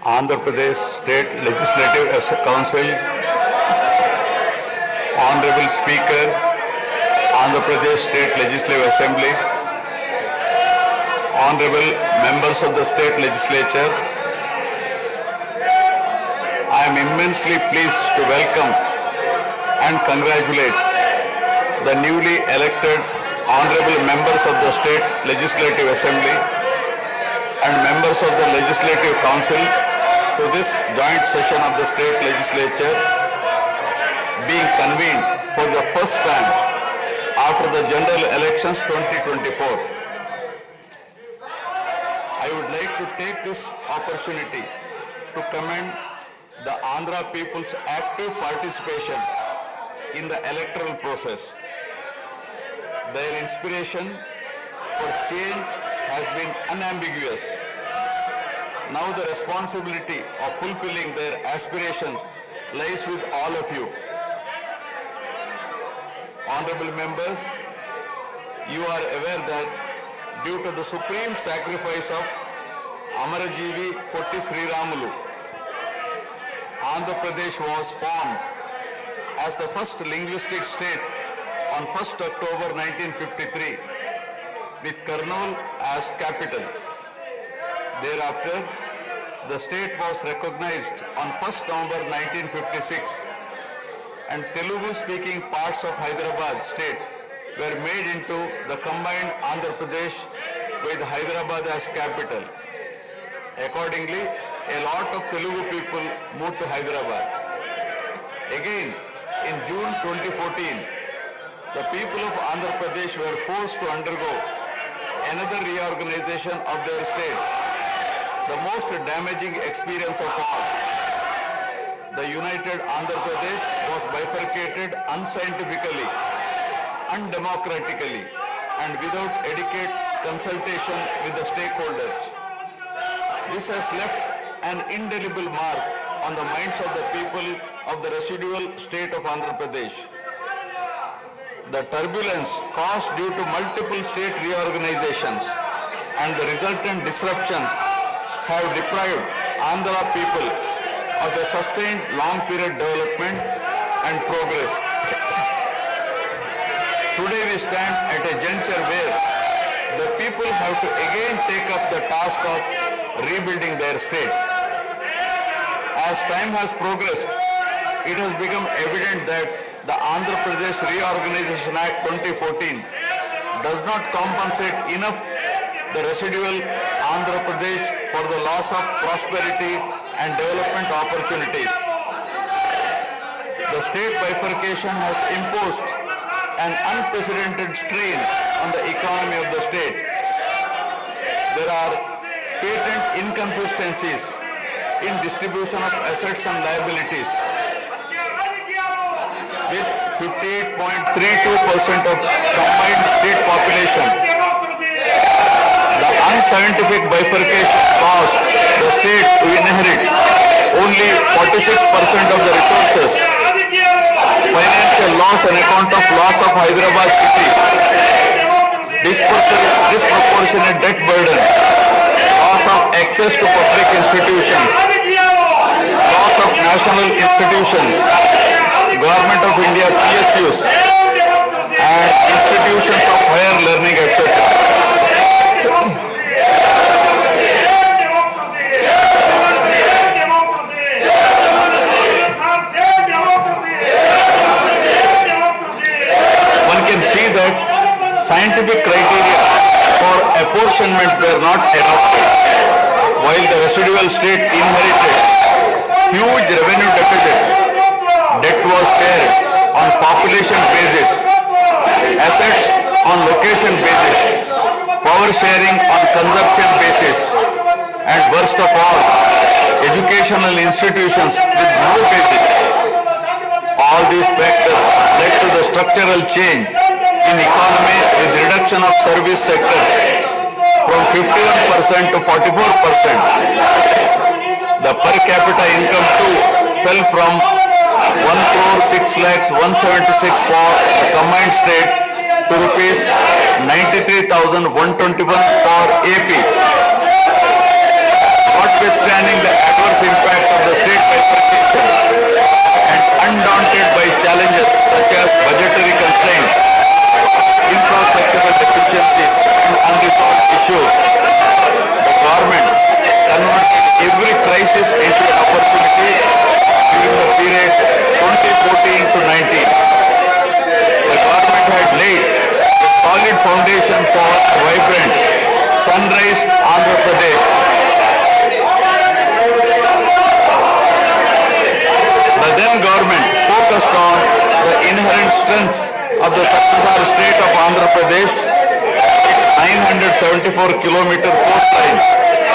Andhra Pradesh State Legislative Council, Honorable Speaker, Andhra Pradesh State Legislative Assembly, Honorable Members of the State Legislature, I am immensely pleased to welcome and congratulate the newly elected Honorable Members of the State Legislative Assembly and members of the Legislative Council to this joint session of the State Legislature being convened for the first time after the general elections 2024. I would like to take this opportunity to commend the Andhra people's active participation in the electoral process. Their inspiration for change has been unambiguous. Now the responsibility of fulfilling their aspirations lies with all of you. Honorable members, you are aware that due to the supreme sacrifice of Amarajeevi Potti Sriramulu, Andhra Pradesh was formed as the first linguistic state on 1st October 1953 with Kurnool as capital. Thereafter, the state was recognized on 1st November 1956 and Telugu-speaking parts of Hyderabad state were made into the combined Andhra Pradesh with Hyderabad as capital. Accordingly, a lot of Telugu people moved to Hyderabad. Again, in June 2014, the people of Andhra Pradesh were forced to undergo another reorganization of their state, the most damaging experience of all. The united Andhra Pradesh was bifurcated unscientifically, undemocratically, and without adequate consultation with the stakeholders. This has left an indelible mark on the minds of the people of the residual state of Andhra Pradesh. The turbulence caused due to multiple state reorganizations and the resultant disruptions have deprived Andhra people of a sustained long-period development and progress. Today we stand at a juncture where the people have to again take up the task of rebuilding their state. As time has progressed, it has become evident that the Andhra Pradesh Reorganization Act 2014 does not compensate enough the residual Andhra Pradesh for the loss of prosperity and development opportunities. The state bifurcation has imposed an unprecedented strain on the economy of the state. There are patent inconsistencies in distribution of assets and liabilities, with 58.32% of combined state population. The unscientific bifurcation caused the state to inherit only 46% of the resources, financial loss on account of loss of Hyderabad city, disproportionate debt burden, loss of access to public institutions, loss of national institutions, Government of India PSUs, and institutions of higher learning, etc. One can see that scientific criteria for apportionment were not adopted, while the residual state inherited huge revenue deficit. Debt was shared on population basis, assets on location basis, power sharing on consumption basis, and worst of all, educational institutions with no basis. All these factors led to the structural change in economy with reduction of service sectors from 51% to 44%. The per capita income too fell from 1,06,176 for the combined state to rupees 93,121 for AP. Notwithstanding the adverse budgetary constraints, infrastructural deficiencies, and unresolved issues, the government converted every crisis into an opportunity during the period 2014 to 19. The government had laid a solid foundation for vibrant Sunrise Andhra Pradesh. The then government focused on the inherent strengths of the successor state of Andhra Pradesh, its 974-kilometer coastline,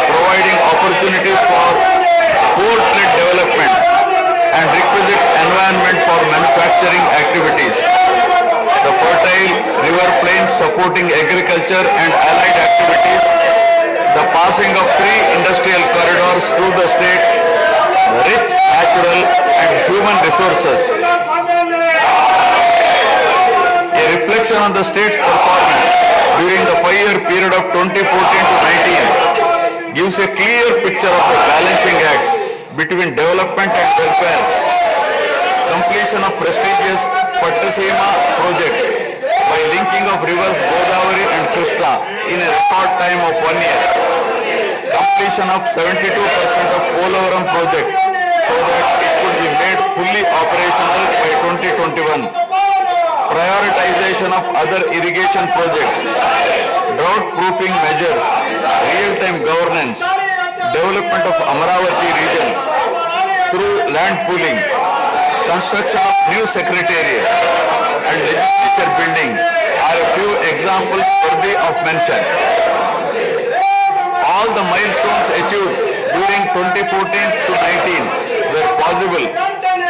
providing opportunities for port-led development and requisite environment for manufacturing activities. The fertile river plains supporting agriculture and allied activities, the passing of 3 industrial corridors through the state, the rich natural and human resources. A reflection on the state's performance during the 5-year period of 2014 to 19 gives a clear picture of the balancing act between development and welfare. Completion of prestigious Pattasima project by linking of rivers Godavari and Krishna in a record time of 1 year. Completion of 72% of Polavaram project so that it could be made fully operational by 2021. Prioritization of other irrigation projects, drought proofing measures, real-time governance, development of Amaravati region through land pooling, construction of new secretariat and legislature building are a few examples worthy of mention. All the milestones achieved during 2014 to 19 were possible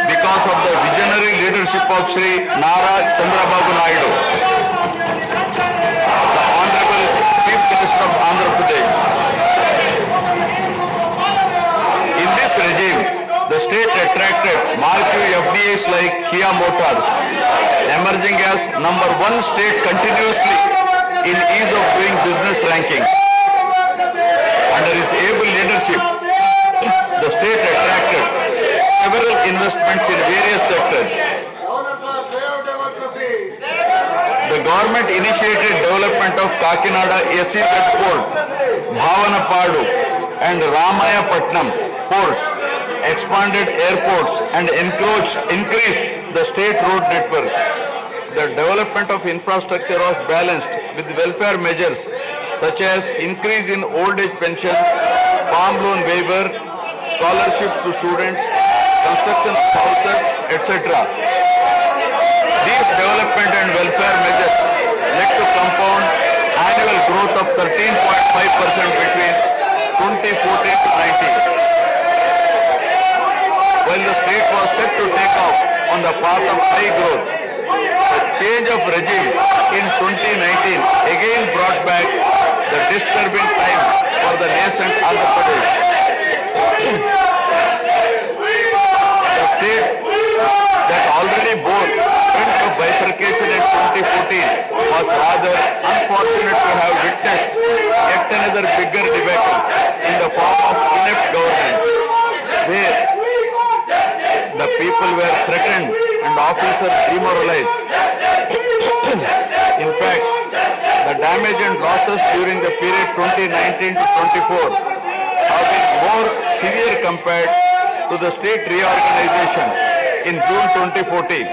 because of the visionary leadership of Sri Nara Chandrababu Naidu, the Honorable Chief Minister of Andhra Pradesh. In this regime, the state attracted marquee FDIs like Kia Motors, emerging as #1 state continuously in ease of doing business rankings. Under his able leadership, the state attracted several investments in various sectors. The government initiated development of Kakinada SEZ port, Bhavanapadu and Ramayapatnam ports, expanded airports and increased the state road network. The development of infrastructure was balanced with welfare measures such as increase in old age pension, farm loan waiver, scholarships to students, construction of houses, etc. These development and welfare measures led to compound annual growth of 13.5% between 2014 to 19. While the state was set to take off on the path of high growth, the change of regime in 2019 again brought back the disturbing time for the nascent Andhra Pradesh. The state that already bore print of bifurcation in 2014 was rather unfortunate to have witnessed yet another bigger debacle in the form of inept governance, where the people were threatened and officers demoralized. In fact, the damage and losses during the period 2019 to 24 have been more severe compared to the state reorganization in June 2014.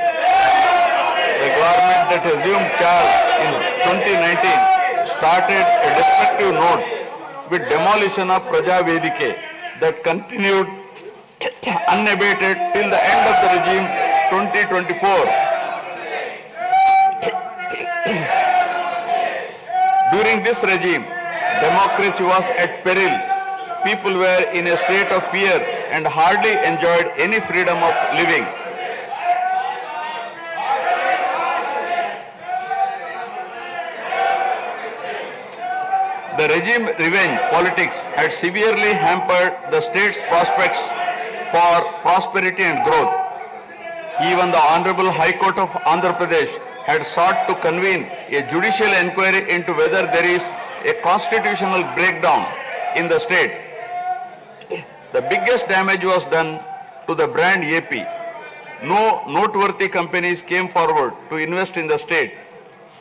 The government that assumed charge in 2019 started a destructive note with demolition of Praja Vedike that continued unabated till the end of the regime 2024. During this regime, democracy was at peril. People were in a state of fear and hardly enjoyed any freedom of living. The regime revenge politics had severely hampered the state's prospects for prosperity and growth. Even the Honorable High Court of Andhra Pradesh had sought to convene a judicial inquiry into whether there is a constitutional breakdown in the state. The biggest damage was done to the brand AP. No noteworthy companies came forward to invest in the state.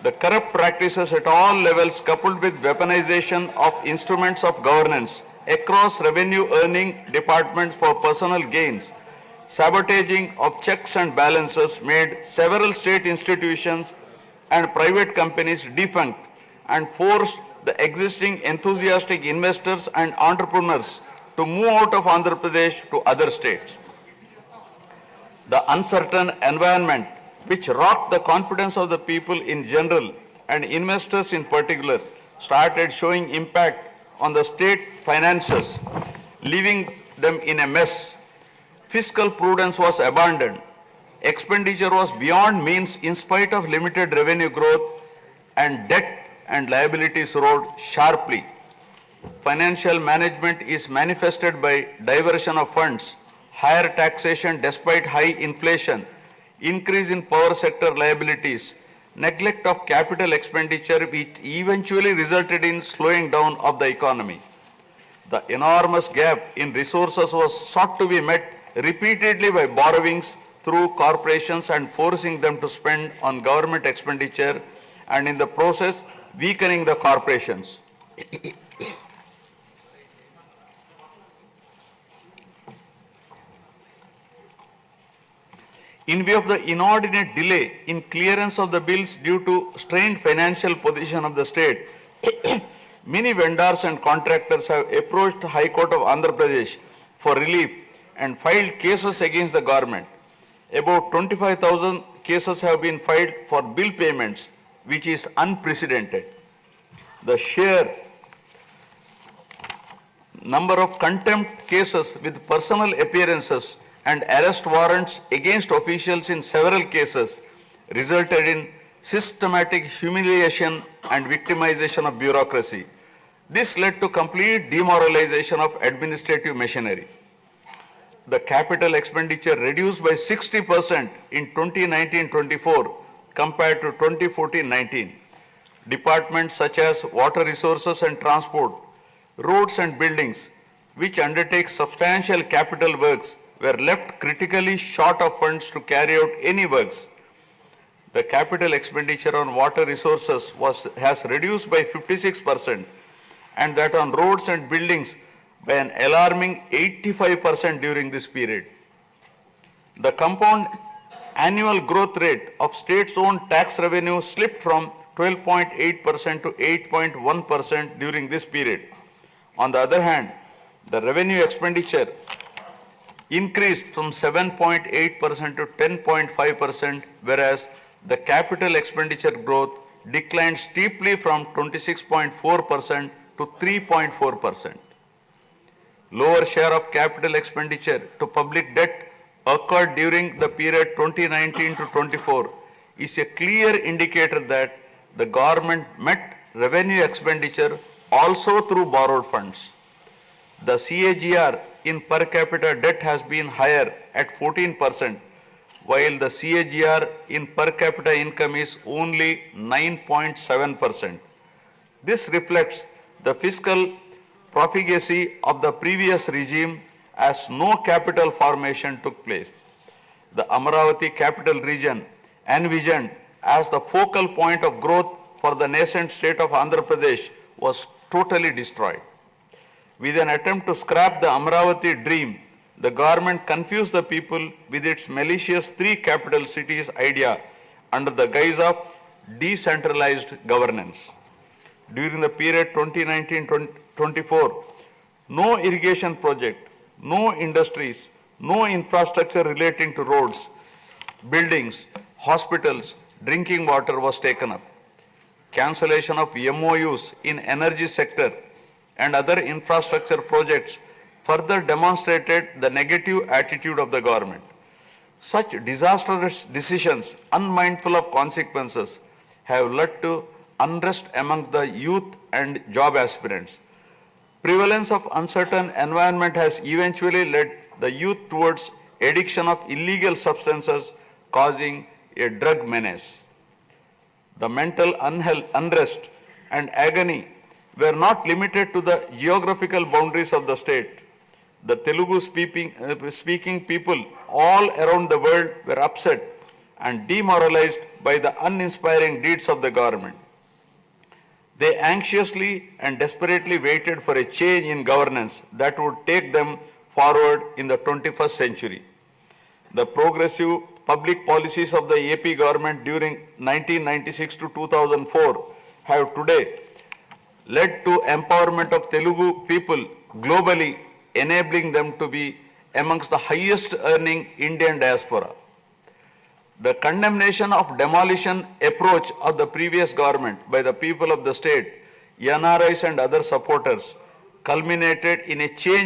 The corrupt practices at all levels, coupled with weaponization of instruments of governance across revenue earning departments for personal gains, sabotaging of checks and balances, made several state institutions and private companies defunct and forced the existing enthusiastic investors and entrepreneurs to move out of Andhra Pradesh to other states. The uncertain environment which rocked the confidence of the people in general and investors in particular started showing impact on the state finances, leaving them in a mess. Fiscal prudence was abandoned. Expenditure was beyond means in spite of limited revenue growth, and debt and liabilities rose sharply. Financial management is manifested by diversion of funds, higher taxation despite high inflation, increase in power sector liabilities, neglect of capital expenditure which eventually resulted in slowing down of the economy. The enormous gap in resources was sought to be met repeatedly by borrowings through corporations and forcing them to spend on government expenditure, and in the process weakening the corporations. In view of the inordinate delay in clearance of the bills due to strained financial position of the state, many vendors and contractors have approached the High Court of Andhra Pradesh for relief and filed cases against the government. About 25,000 cases have been filed for bill payments, which is unprecedented. The sheer number of contempt cases with personal appearances and arrest warrants against officials in several cases resulted in systematic humiliation and victimization of bureaucracy. This led to complete demoralization of administrative machinery. The capital expenditure reduced by 60% in 2019-24 compared to 2014-19. Departments such as water resources and transport, roads and buildings, which undertake substantial capital works, were left critically short of funds to carry out any works. The capital expenditure on water resources has reduced by 56%, and that on roads and buildings by an alarming 85% during this period. The compound annual growth rate of states-owned tax revenue slipped from 12.8% to 8.1% during this period. On the other hand, the revenue expenditure increased from 7.8% to 10.5%, whereas the capital expenditure growth declined steeply from 26.4% to 3.4%. Lower share of capital expenditure to public debt occurred during the period 2019 to 24 is a clear indicator that the government met revenue expenditure also through borrowed funds. The CAGR in per capita debt has been higher at 14%, while the CAGR in per capita income is only 9.7%. This reflects the fiscal profligacy of the previous regime as no capital formation took place. The Amaravati capital region, envisioned as the focal point of growth for the nascent state of Andhra Pradesh, was totally destroyed. With an attempt to scrap the Amaravati dream, the government confused the people with its malicious three capital cities idea under the guise of decentralized governance. During the period 2019-24, no irrigation project, no industries, no infrastructure relating to roads, buildings, hospitals, drinking water was taken up. Cancellation of MOUs in energy sector and other infrastructure projects further demonstrated the negative attitude of the government. Such disastrous decisions, unmindful of consequences, have led to unrest among the youth and job aspirants. Prevalence of uncertain environment has eventually led the youth towards addiction of illegal substances, causing a drug menace. The mental unrest and agony were not limited to the geographical boundaries of the state. the Telugu speaking people all around the world were upset and demoralized by the uninspiring deeds of the government. They anxiously and desperately waited for a change in governance that would take them forward in the 21st century. The progressive public policies of the AP government during 1996 to 2004 have today led to empowerment of Telugu people globally, enabling them to be amongst the highest earning Indian diaspora. The condemnation of demolition approach of the previous government by the people of the state, NRIs and other supporters culminated in a change